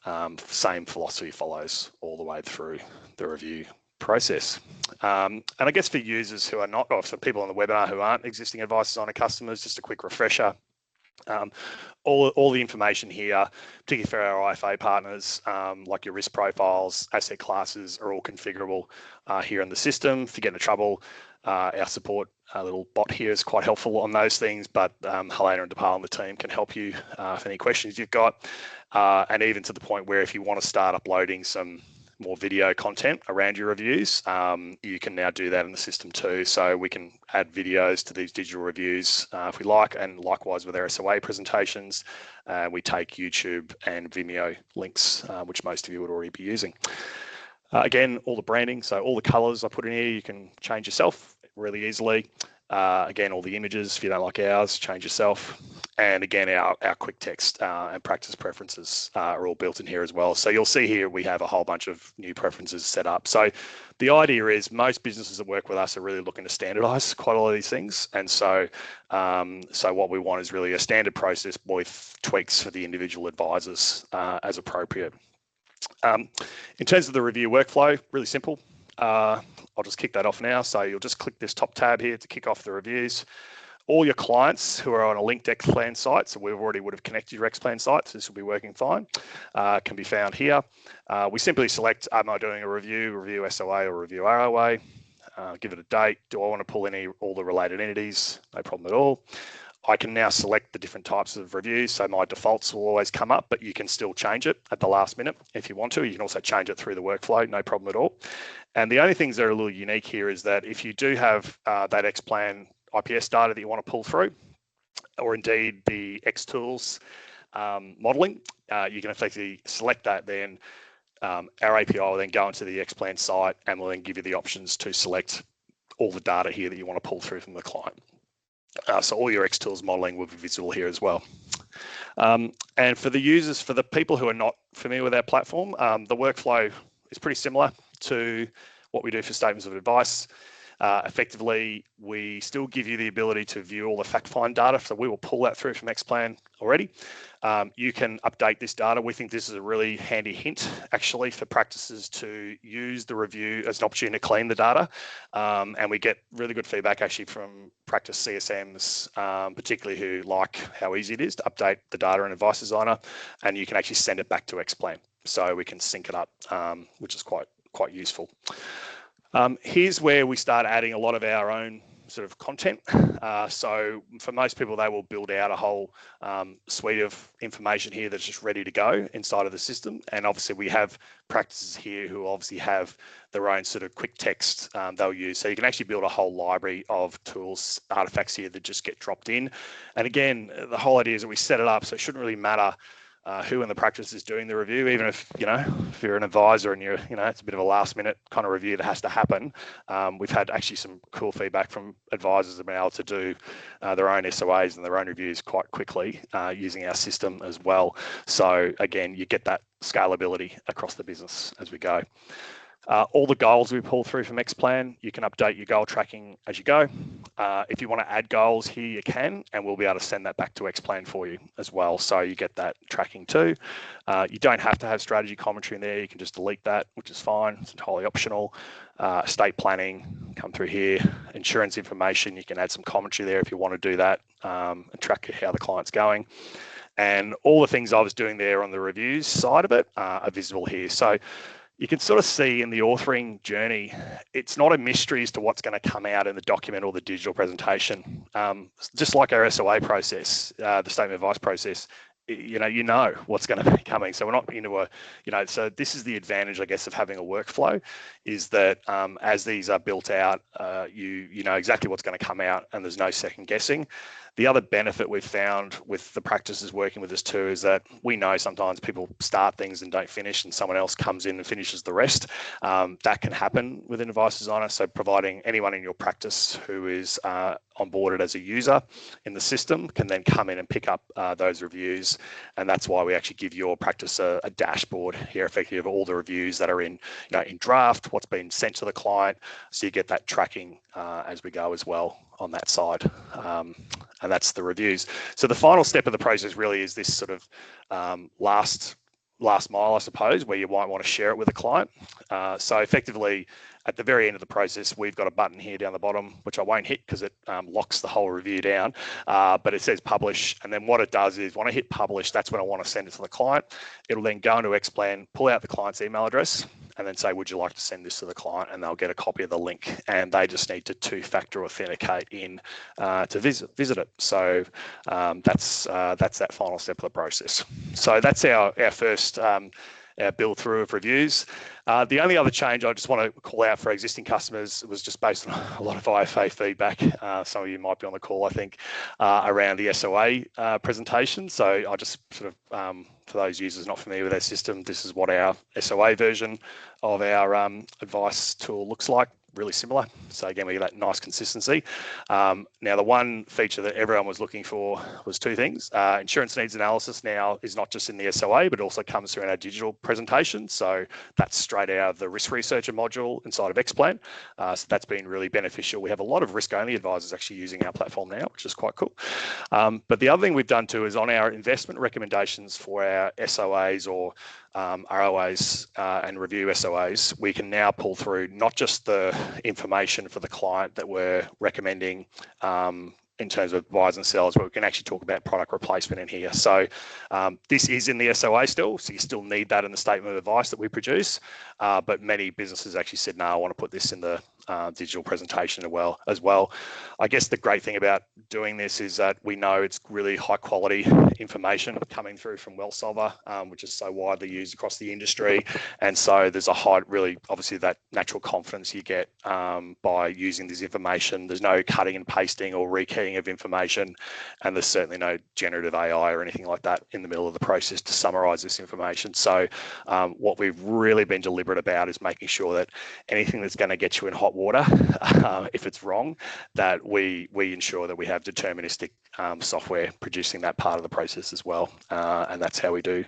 same philosophy follows all the way through the review process. And I guess for users who are not, or for people on the webinar who aren't existing Advice Designer customers, just a quick refresher. All the information here, particularly for our IFA partners, like your risk profiles, asset classes, are all configurable here in the system. If you get into trouble, our support little bot here is quite helpful on those things, but Helena and DePaul and the team can help you for any questions you've got. And even to the point where if you want to start uploading some more video content around your reviews, you can now do that in the system too. So we can add videos to these digital reviews if we like, and likewise with our SOA presentations, we take YouTube and Vimeo links, which most of you would already be using. Again, all the branding, so all the colors I put in here, you can change yourself really easily. Again, all the images, if you don't like ours, change yourself. And again, our quick text and practice preferences are all built in here as well. So you'll see here we have a whole bunch of new preferences set up. So the idea is most businesses that work with us are really looking to standardize quite a lot of these things. And so what we want is really a standard process with tweaks for the individual advisors as appropriate. In terms of the review workflow, really simple. I'll just kick that off now. So you'll just click this top tab here to kick off the reviews. All your clients who are on a linked Xplan site, so we already would have connected your Xplan site, so this will be working fine, can be found here. We simply select, am I doing a review SOA or review ROA? Give it a date. Do I want to pull all the related entities? No problem at all. I can now select the different types of reviews. So my defaults will always come up, but you can still change it at the last minute if you want to. You can also change it through the workflow, no problem at all. And the only things that are a little unique here is that if you do have that Xplan IPS data that you want to pull through, or indeed the Xtools modeling, you can effectively select that. Then our API will then go into the Xplan site and will then give you the options to select all the data here that you want to pull through from the client. So all your Xtools modeling will be visible here as well. And for the users, for the people who are not familiar with our platform, the workflow is pretty similar to what we do for statements of advice. Effectively, we still give you the ability to view all the fact find data. So we will pull that through from Xplan already. You can update this data. We think this is a really handy hint, actually, for practices to use the review as an opportunity to clean the data. And we get really good feedback, actually, from practice CSMs, particularly who like how easy it is to update the data in Advice Designer. And you can actually send it back to Xplan. So we can sync it up, which is quite useful. Here's where we start adding a lot of our own sort of content. So for most people, they will build out a whole suite of information here that's just ready to go inside of the system. And obviously we have practices here who obviously have their own sort of quick text they'll use. So you can actually build a whole library of tools, artifacts here that just get dropped in. And again, the whole idea is that we set it up so it shouldn't really matter who in the practice is doing the review, even if you're an advisor and it's a bit of a last minute kind of review that has to happen. We've had actually some cool feedback from advisors that have been able to do their own SOAs and their own reviews quite quickly using our system as well. So again, you get that scalability across the business as we go. All the goals we pull through from Xplan, you can update your goal tracking as you go. If you want to add goals here, you can, and we'll be able to send that back to Xplan for you as well. So you get that tracking too. You don't have to have strategy commentary in there. You can just delete that, which is fine. It's entirely optional. Estate planning, come through here. Insurance information, you can add some commentary there if you want to do that and track how the client's going. And all the things I was doing there on the reviews side of it are visible here. So you can sort of see in the authoring journey, it's not a mystery as to what's going to come out in the document or the digital presentation. Just like our SOA process, the statement of advice process, you know what's going to be coming. So we're not into so this is the advantage, I guess, of having a workflow, is that as these are built out, you know exactly what's going to come out and there's no second guessing. The other benefit we've found with the practices working with us too is that we know sometimes people start things and don't finish and someone else comes in and finishes the rest. That can happen with an Advice Designer. So providing anyone in your practice who is onboarded as a user in the system can then come in and pick up those reviews. And that's why we actually give your practice a dashboard here, effectively, of all the reviews that are in draft, what's been sent to the client. So you get that tracking as we go as well on that side. And that's the reviews. So the final step of the process really is this sort of last mile, I suppose, where you might want to share it with a client. So effectively, at the very end of the process, we've got a button here down the bottom, which I won't hit because it locks the whole review down, but it says publish. And then what it does is when I hit publish, that's when I want to send it to the client. It'll then go into Xplan, pull out the client's email address, and then say, would you like to send this to the client? And they'll get a copy of the link, and they just need to two-factor authenticate in to visit it. So that's that final step of the process. So that's our first build through of reviews. The only other change I just want to call out for existing customers was just based on a lot of IFA feedback. Some of you might be on the call, I think, around the SOA presentation. So I just sort of, for those users not familiar with our system, this is what our SOA version of our advice tool looks like. really similar. So again, we get that nice consistency. Now, the one feature that everyone was looking for was two things. Insurance needs analysis now is not just in the SOA, but also comes through in our digital presentation. So that's straight out of the risk researcher module inside of Xplan. So that's been really beneficial. We have a lot of risk-only advisors actually using our platform now, which is quite cool. But the other thing we've done too is on our investment recommendations for our SOAs or ROAs and review SOAs, we can now pull through not just the information for the client that we're recommending in terms of buys and sells, but we can actually talk about product replacement in here. So this is in the SOA still, so you still need that in the statement of advice that we produce. But many businesses actually said, no, I want to put this in the digital presentation as well. I guess the great thing about doing this is that we know it's really high quality information coming through from WellSolver, which is so widely used across the industry. And so there's a high, really, obviously that natural confidence you get by using this information. There's no cutting and pasting or rekeying of information. And there's certainly no generative AI or anything like that in the middle of the process to summarize this information. So what we've really been deliberate about is making sure that anything that's going to get you in hot water, if it's wrong, that we ensure that we have deterministic software producing that part of the process as well, and that's how we do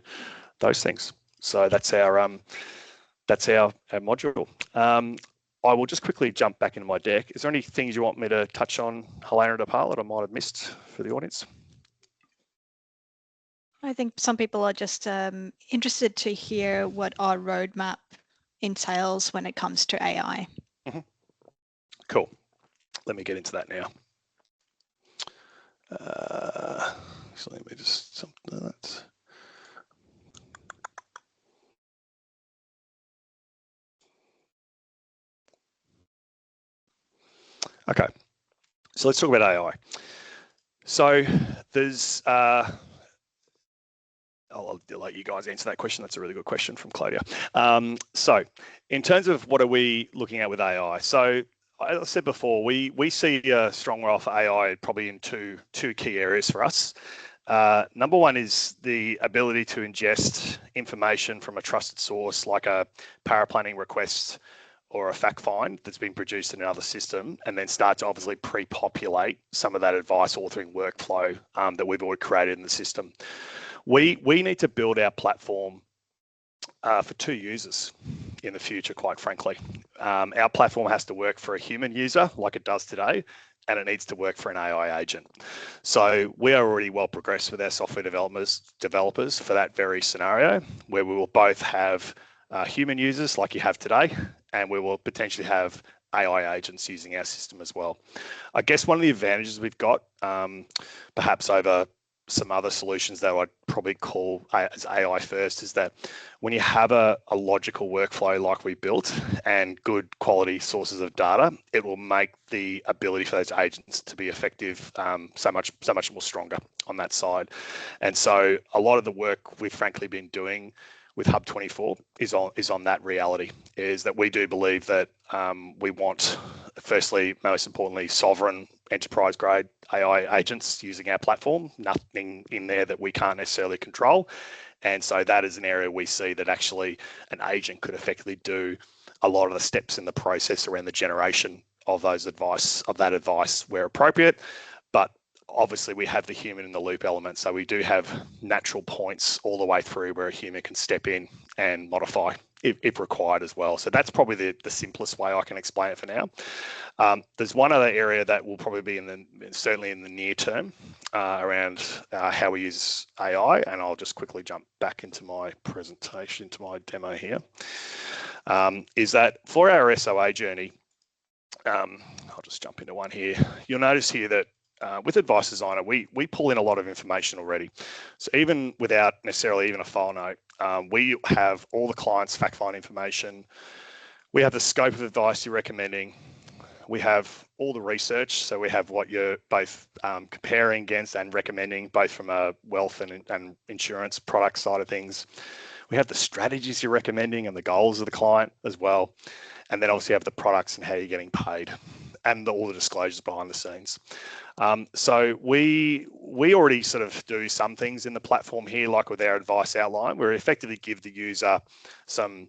those things. So that's our module. I will just quickly jump back into my deck. Is there any things you want me to touch on, Helena de Paul, that I might have missed for the audience? I think some people are just interested to hear what our roadmap entails when it comes to AI. Mm-hmm. Cool. Let me get into that now. So let me just something like that. Okay, so let's talk about AI. So there's, I'll let you guys answer that question. That's a really good question from Claudia. So in terms of what are we looking at with AI? So as I said before, we see a strong role for AI probably in two key areas for us. Number one is the ability to ingest information from a trusted source like a paraplanning request or a fact find that's been produced in another system, and then start to obviously pre-populate some of that advice authoring workflow that we've already created in the system. We need to build our platform for two users in the future, quite frankly. Our platform has to work for a human user like it does today, and it needs to work for an AI agent. So we are already well progressed with our software developers for that very scenario, where we will both have human users like you have today, and we will potentially have AI agents using our system as well. I guess one of the advantages we've got, perhaps over some other solutions that I'd probably call as AI first, is that when you have a logical workflow like we built and good quality sources of data, it will make the ability for those agents to be effective so much more stronger on that side. And so a lot of the work we've frankly been doing with Hub24 is on that reality, is that we do believe that we want, firstly, most importantly, sovereign enterprise grade AI agents using our platform, nothing in there that we can't necessarily control. And so that is an area we see that actually an agent could effectively do a lot of the steps in the process around the generation of that advice where appropriate. But obviously we have the human in the loop element. So we do have natural points all the way through where a human can step in and modify if required as well. So that's probably the simplest way I can explain it for now. There's one other area that will probably be certainly in the near term around how we use AI, and I'll just quickly jump back into my presentation, to my demo here, is that for our SOA journey, I'll just jump into one here. You'll notice here that with Advice Designer, we pull in a lot of information already. So even without necessarily even a file note, we have all the client's fact find information. We have the scope of advice you're recommending. We have all the research. So we have what you're both comparing against and recommending, both from a wealth and insurance product side of things. We have the strategies you're recommending and the goals of the client as well. And then obviously have the products and how you're getting paid, and all the disclosures behind the scenes. So we already sort of do some things in the platform here, like with our advice outline, where we effectively give the user some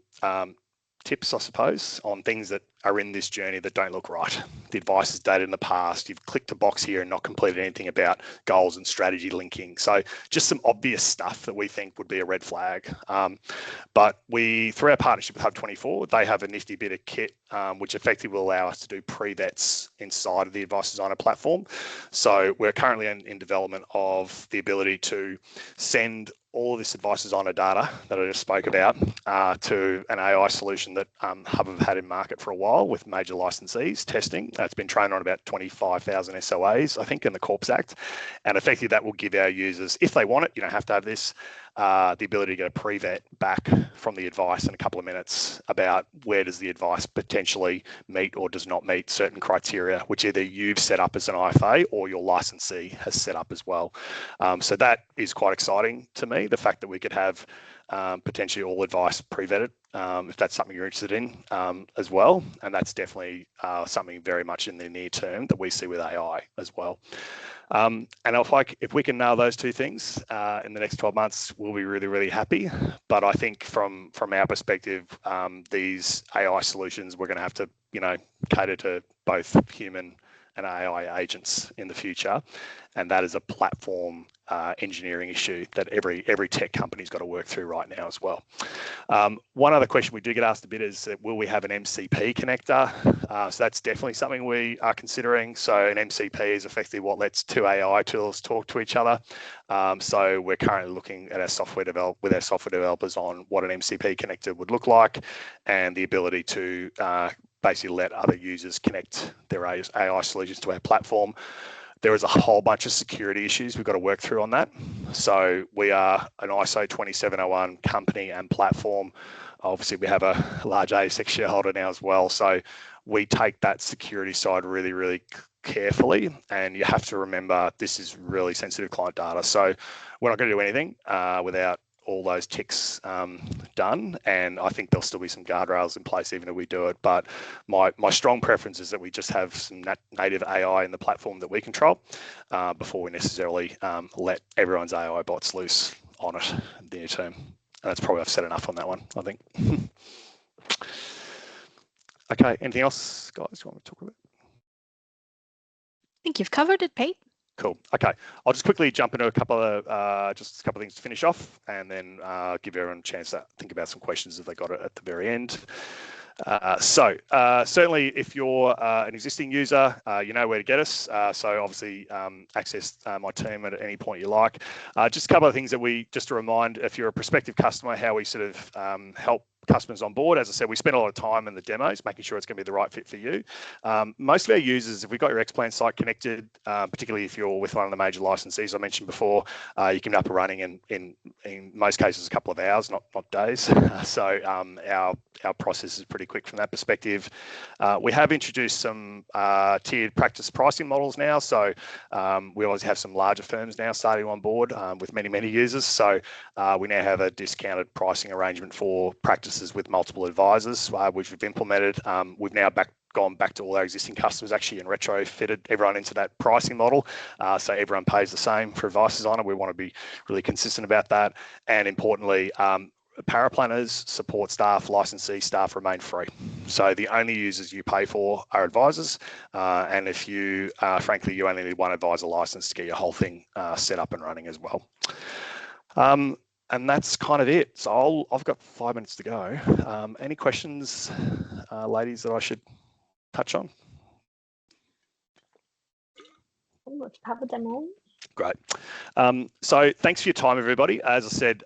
tips, I suppose, on things that are in this journey that don't look right. The advice is dated in the past. You've clicked a box here and not completed anything about goals and strategy linking. So just some obvious stuff that we think would be a red flag. But through our partnership with Hub24, they have a nifty bit of kit, which effectively will allow us to do pre-vets inside of the Advice Designer platform. So we're currently in development of the ability to send all of this Advice Designer data that I just spoke about to an AI solution that Hub have had in market for a while with major licensees testing. It's been trained on about 25,000 SOAs, I think, in the Corps Act. And effectively that will give our users, if they want it, you don't have to have this, the ability to get a pre-vet back from the advice in a couple of minutes about where does the advice potentially meet or does not meet certain criteria, which either you've set up as an IFA or your licensee has set up as well. So that is quite exciting to me, the fact that we could have potentially all advice pre-vetted, if that's something you're interested in as well. And that's definitely something very much in the near term that we see with AI as well. And if we can nail those two things in the next 12 months, we'll be really, really happy. But I think from our perspective, these AI solutions, we're going to have to, cater to both human and AI agents in the future. And that is a platform engineering issue that every tech company's got to work through right now as well. One other question we do get asked a bit is, will we have an MCP connector? So that's definitely something we are considering. So an MCP is effectively what lets two AI tools talk to each other. So we're currently looking at our software developers on what an MCP connector would look like, and the ability to basically let other users connect their AI solutions to our platform. There is a whole bunch of security issues we've got to work through on that. So we are an ISO 27001 company and platform. Obviously, we have a large ASX shareholder now as well. So we take that security side really, really carefully. And you have to remember, this is really sensitive client data. So we're not going to do anything without all those ticks done, and I think there'll still be some guardrails in place even if we do it. But my strong preference is that we just have some native AI in the platform that we control before we necessarily let everyone's AI bots loose on it in the near term. And that's probably, I've said enough on that one, I think. Okay, anything else, guys, you want me to talk about? I think you've covered it, Pete. Cool. Okay, I'll just quickly jump into a couple of things to finish off, and then give everyone a chance to think about some questions if they got it at the very end. So certainly, if you're an existing user, you know where to get us. So obviously, access my team at any point you like. Just a couple of things that just to remind, if you're a prospective customer, how we sort of help customers on board. As I said, we spend a lot of time in the demos, making sure it's going to be the right fit for you. Most of our users, if we've got your Xplan site connected, particularly if you're with one of the major licensees I mentioned before, you can be up and running in most cases a couple of hours, not days. So our process is pretty quick from that perspective. We have introduced some tiered practice pricing models now. So we always have some larger firms now starting on board with many users. So we now have a discounted pricing arrangement for practices with multiple advisors, which we've implemented. We've now gone back to all our existing customers actually and retrofitted everyone into that pricing model. So everyone pays the same for Advice Designer. We want to be really consistent about that. And importantly, paraplanners, support staff, licensee staff remain free. So the only users you pay for are advisors. And if you, frankly, you only need one advisor license to get your whole thing set up and running as well. And that's kind of it. So I've got 5 minutes to go. Any questions, ladies, that I should touch on? Let's cover them all. Great. So thanks for your time, everybody. As I said,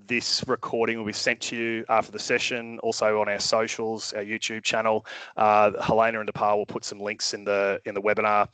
this recording will be sent to you after the session, also on our socials, our YouTube channel. Helena and Depal will put some links in the webinar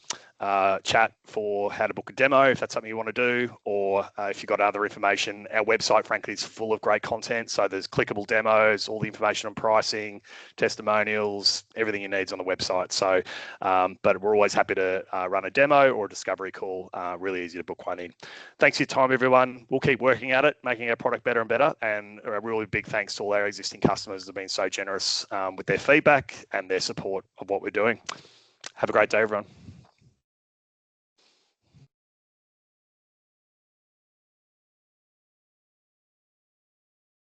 chat for how to book a demo if that's something you want to do, or if you've got other information. Our website, frankly, is full of great content. So there's clickable demos, all the information on pricing, testimonials, everything you need is on the website. So, but we're always happy to run a demo or a discovery call. Really easy to book one in. Thanks for your time, everyone. We'll keep working at it, making our product better and better. And a really big thanks to all our existing customers that have been so generous with their feedback and their support of what we're doing. Have a great day, everyone.